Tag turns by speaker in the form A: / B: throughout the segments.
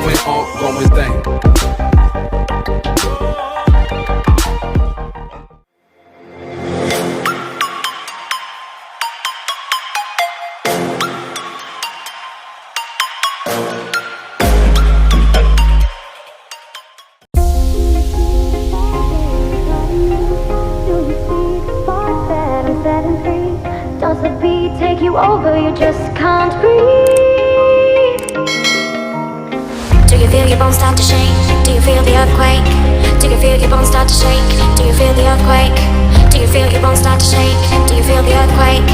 A: ongoing thing.
B: Does the beat take you over? You just can't breathe. Do you feel your bones start to shake? Do you feel the earthquake? Do you feel your bones start to shake? Do you feel the earthquake? Do you feel your bones start to shake? Do you feel the earthquake?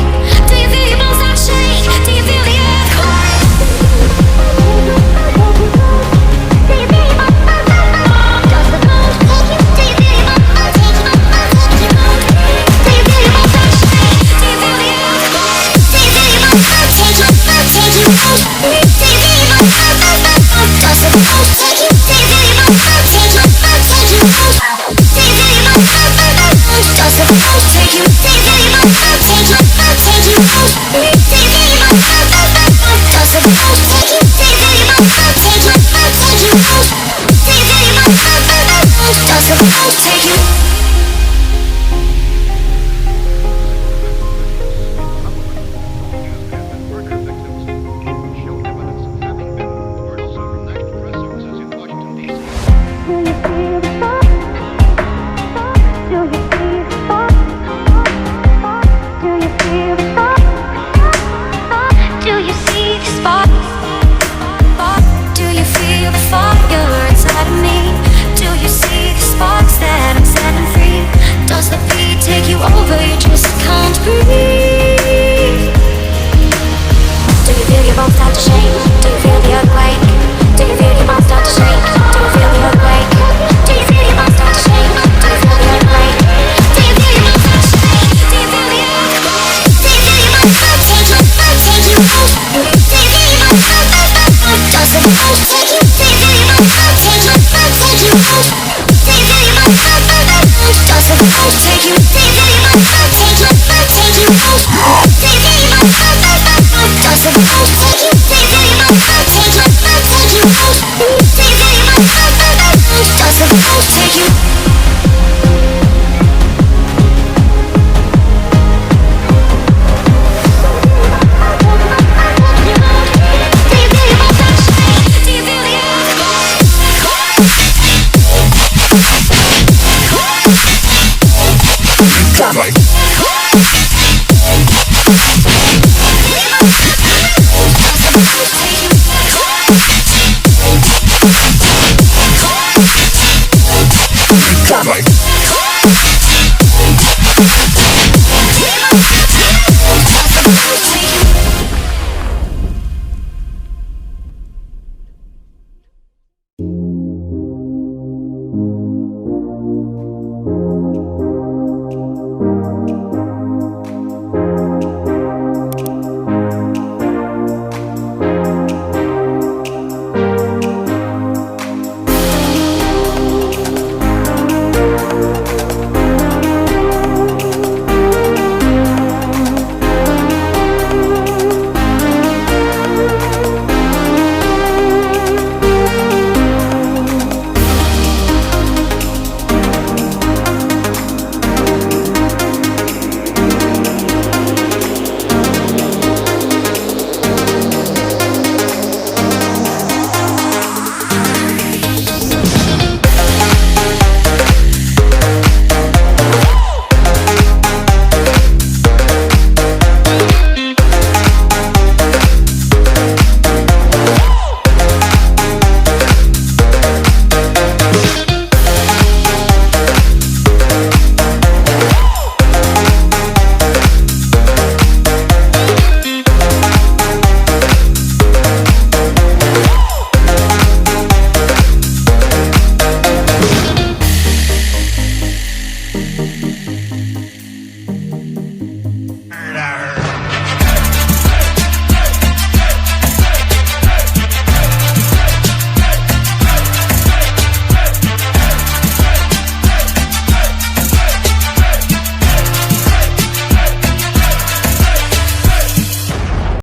B: Do you feel your bones start to shake? Do you feel the earthquake? Do you feel your bones? Does the bones take you? Do you feel your bones take you? Do you feel your bones start to shake? Do you feel the earthquake? Do you feel your bones take you? Take you? Do you feel your bones? Does the bones take you? Do you feel your bones take you? Take you? Do you feel your bones? Does the bones take you? Do you feel your bones take you? Take you? Do you feel your bones? Does the bones